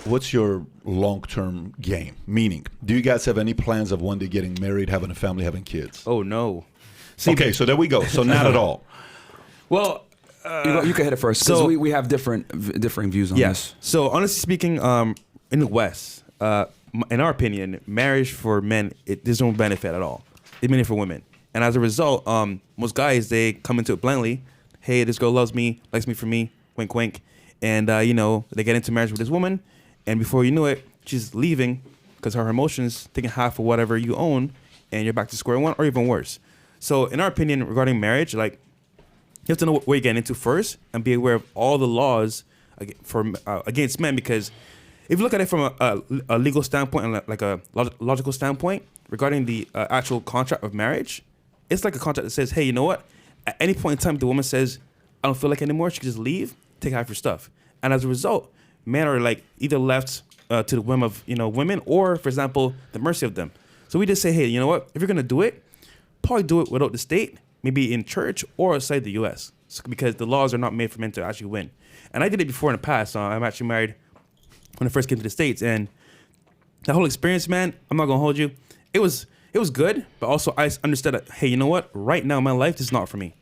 what's your long-term game? Meaning, do you guys have any plans of one day getting married, having a family, having kids? Oh, no. Okay, so there we go. So not at all. Well, you can hit it first because we have differing views on this. So honestly speaking, in the West, in our opinion, marriage for men, there's no benefit at all. It's mainly for women. And as a result, most guys, they come into it blindly. Hey, this girl loves me, likes me for me, wink, wink. And, they get into marriage with this woman. And before you know it, she's leaving because her emotions taking half of whatever you own. And you're back to square one or even worse. So in our opinion, regarding marriage, like, you have to know what you're getting into first and be aware of all the laws against men. Because if you look at it from a legal standpoint and like a logical standpoint regarding the actual contract of marriage, it's like a contract that says, hey, you know what? At any point in time, the woman says, I don't feel like it anymore. She can just leave, take half your stuff. And as a result, men are like either left to the whim of women or, for example, the mercy of them. So we just say, hey, you know what? If you're gonna do it, probably do it without the state. Maybe in church or outside the U.S. because the laws are not made for men to actually win. And I did it before in the past. I'm actually married when I first came to the States. And that whole experience, man, I'm not going to hold you. It was good, but also I understood that, hey, you know what? Right now, my life is not for me.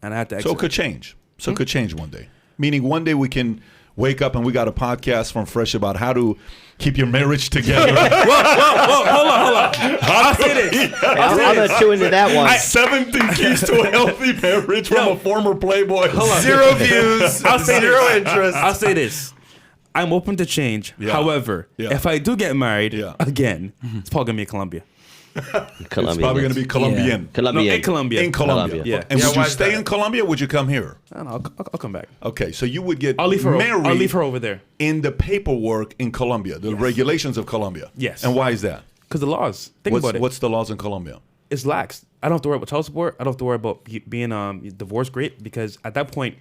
And I had to exit. So it could change. It could change one day. Meaning one day we can wake up and we got a podcast from Fresh about how to keep your marriage together. Whoa, hold on. I'll say this. I'm going to tune into that one. 17 keys to a healthy marriage from a former Playboy. Zero views. I'll say zero interest. I'll say this. I'm open to change. Yeah. However, if I do get married again, it's probably going to be in Colombia. It's probably going to be Colombian. Yeah. Colombian. No, in Colombia. In Colombia. Yeah. And would you stay in Colombia or would you come here? I don't know. I'll come back. Okay, so you would get I'll leave her over there. in the paperwork in Colombia, the regulations of Colombia. Yes. And why is that? Because the laws. Think about it. What's the laws in Colombia? It's lax. I don't have to worry about child support. I don't have to worry about being divorced great because at that point,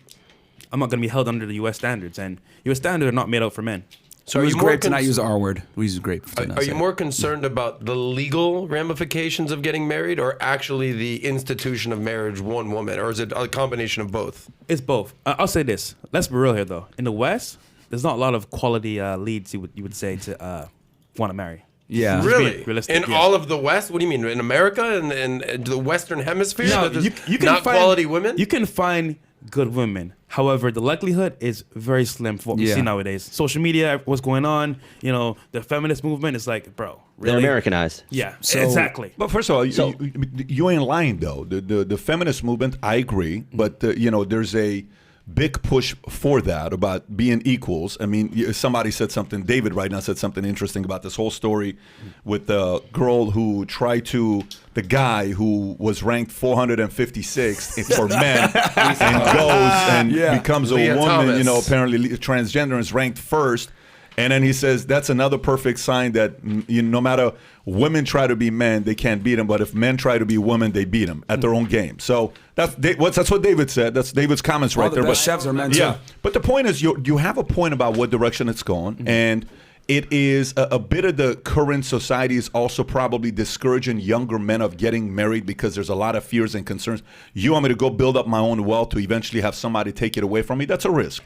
I'm not going to be held under the U.S. standards. And U.S. standards are not made out for men. So it was great to not use the R word. We use grape. Are you more concerned about the legal ramifications of getting married or actually the institution of marriage, one woman? Or is it a combination of both? It's both. I'll say this. Let's be real here, though. In the West, there's not a lot of quality leads you would say to want to marry. Yeah. Really? Realistic, in all of the West? What do you mean? In America and the Western Hemisphere? No, There's you can not find quality women? You can find good women. However, the likelihood is very slim for what we see nowadays. Social media, what's going on, the feminist movement is like, bro, really? They're Americanized. Yeah, exactly. But first of all, you ain't lying, though. The feminist movement, I agree. But, there's a big push for that about being equals. I mean, somebody said something, David right now said something interesting about this whole story with the girl who the guy who was ranked 456 for men and goes and becomes a Leah woman, Thomas. apparently transgender and is ranked first. And then he says that's another perfect sign that no matter women try to be men, they can't beat them. But if men try to be women, they beat them at their own game. So that's what David said. That's David's comments right the there. best chefs are men too. But the point is, you have a point about what direction it's going, and it is a bit of the current society is also probably discouraging younger men of getting married because there's a lot of fears and concerns. You want me to go build up my own wealth to eventually have somebody take it away from me? That's a risk.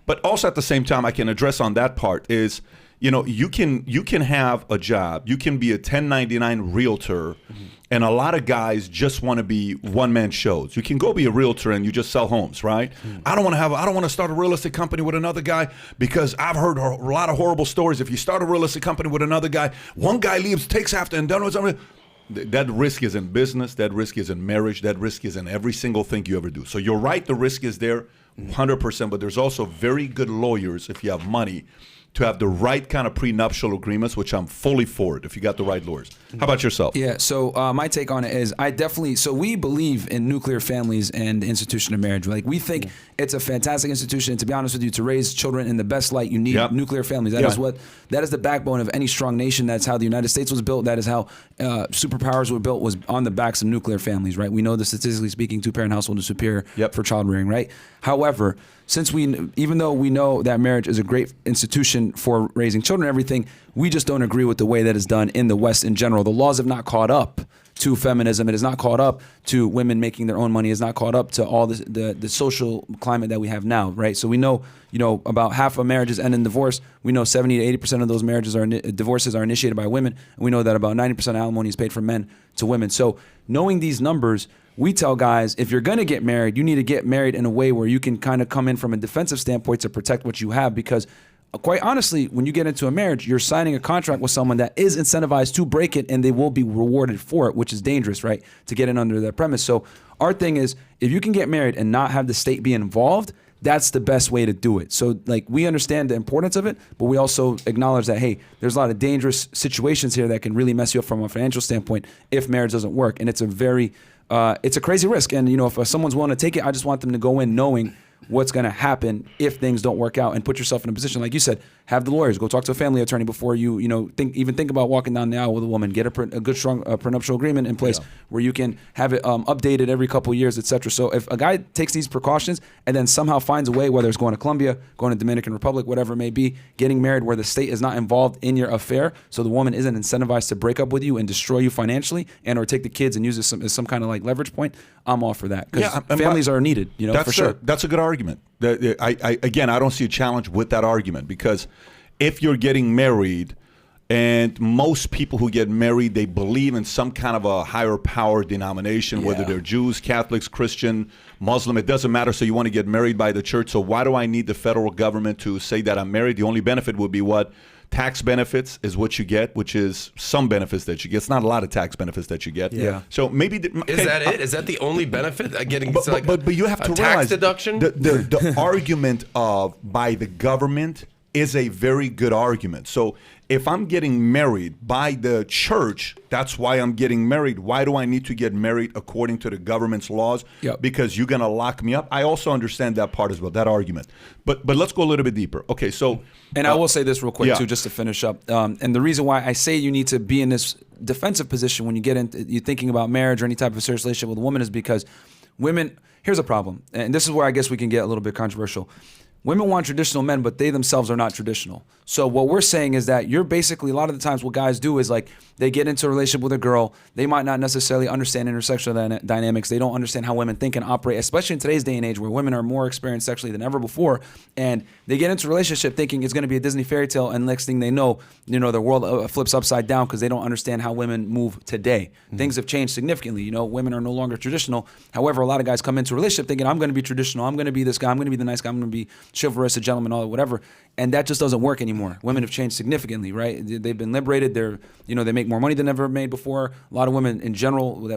But also at the same time, I can address on that part is, you can have a job. You can be a 1099 realtor, and a lot of guys just want to be one-man shows. You can go be a realtor and you just sell homes, right? I don't want to start a real estate company with another guy because I've heard a lot of horrible stories. If you start a real estate company with another guy, one guy leaves, takes after, and done with something. That risk is in business. That risk is in marriage. That risk is in every single thing you ever do. So you're right. The risk is there 100%. But there's also very good lawyers, if you have money, to have the right kind of prenuptial agreements, which I'm fully for it if you got the right lawyers. How about yourself? Yeah, so my take on it is we believe in nuclear families and the institution of marriage. Like, we think it's a fantastic institution. To be honest with you, to raise children in the best light, you need nuclear families. That is the backbone of any strong nation. That's how the United States was built. That is how superpowers were built, was on the backs of nuclear families, right? We know that statistically speaking, two-parent household is superior for child rearing, right? However, even though we know that marriage is a great institution for raising children and everything, we just don't agree with the way that it's done in the West in general. The laws have not caught up to feminism. It is not caught up to women making their own money. It's not caught up to all the social climate that we have now, right? So we know, about half of marriages end in divorce. We know 70 to 80% of those divorces are initiated by women. And we know that about 90% of alimony is paid from men to women. So knowing these numbers, we tell guys, if you're going to get married, you need to get married in a way where you can kind of come in from a defensive standpoint to protect what you have, because quite honestly, when you get into a marriage, you're signing a contract with someone that is incentivized to break it, and they will be rewarded for it, which is dangerous, right? To get in under that premise. So our thing is, if you can get married and not have the state be involved, that's the best way to do it. So like, we understand the importance of it, but we also acknowledge that, hey, there's a lot of dangerous situations here that can really mess you up from a financial standpoint if marriage doesn't work. And it's a crazy risk. And if someone's willing to take it, I just want them to go in knowing what's going to happen if things don't work out, and put yourself in a position, like you said, have the lawyers, go talk to a family attorney before you think about walking down the aisle with a woman. Get a good, strong prenuptial agreement in place where you can have it updated every couple of years, etc. So if a guy takes these precautions and then somehow finds a way, whether it's going to Colombia, going to Dominican Republic, whatever it may be, getting married where the state is not involved in your affair, so the woman isn't incentivized to break up with you and destroy you financially and or take the kids and use it as some kind of like leverage point, I'm all for that, because families are needed, for sure. That's a good argument. I don't see a challenge with that argument, because if you're getting married, and most people who get married, they believe in some kind of a higher power denomination, whether they're Jews, Catholics, Christian, Muslim, it doesn't matter. So you want to get married by the church. So why do I need the federal government to say that I'm married? The only benefit would be what? Tax benefits is what you get, which is some benefits that you get. It's not a lot of tax benefits that you get. Yeah. So maybe is that it? Is that the only benefit? Getting but you have to realize tax deduction. The argument of by the government is a very good argument. So if I'm getting married by the church, that's why I'm getting married. Why do I need to get married according to the government's laws? Yep. Because you're going to lock me up. I also understand that part as well, that argument. But let's go a little bit deeper. Okay, so... And I will say this real quick, too, just to finish up. And the reason why I say you need to be in this defensive position when you get into you're thinking about marriage or any type of serious relationship with a woman is because women... Here's a problem. And this is where I guess we can get a little bit controversial. Women want traditional men, but they themselves are not traditional. So what we're saying is that you're basically, a lot of the times what guys do is like, they get into a relationship with a girl. They might not necessarily understand intersexual dynamics. They don't understand how women think and operate, especially in today's day and age where women are more experienced sexually than ever before. And they get into a relationship thinking it's going to be a Disney fairy tale. And next thing they know, their world flips upside down because they don't understand how women move today. Mm-hmm. Things have changed significantly. Women are no longer traditional. However, a lot of guys come into a relationship thinking, I'm going to be traditional. I'm going to be this guy. I'm going to be the nice guy. I'm going to be chivalrous, a gentleman, all that, whatever. And that just doesn't work anymore. Women have changed significantly, right? They've been liberated. They make more money than ever made before. A lot of women in general,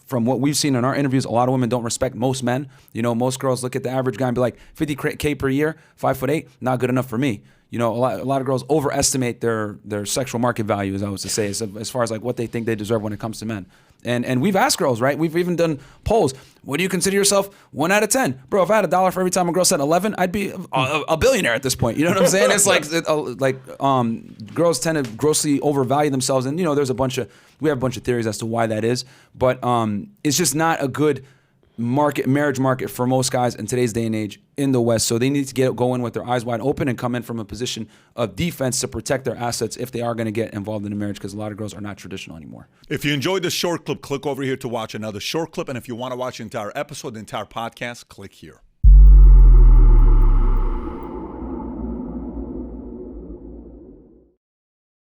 from what we've seen in our interviews, a lot of women don't respect most men. Most girls look at the average guy and be like, $50K per year, 5'8", not good enough for me. A lot of girls overestimate their sexual market value, as I was to say, as far as like what they think they deserve when it comes to men. And we've asked girls, right? We've even done polls. What do you consider yourself? 1 out of 10. Bro, if I had $1 for every time a girl said 11, I'd be a billionaire at this point. You know what I'm saying? It's like girls tend to grossly overvalue themselves. And, we have a bunch of theories as to why that is. But it's just not a good marriage market for most guys in today's day and age in the West. So they need to go in with their eyes wide open and come in from a position of defense to protect their assets if they are going to get involved in a marriage, because a lot of girls are not traditional anymore. If you enjoyed this short clip, click over here to watch another short clip. And if you want to watch the entire episode, the entire podcast, click here.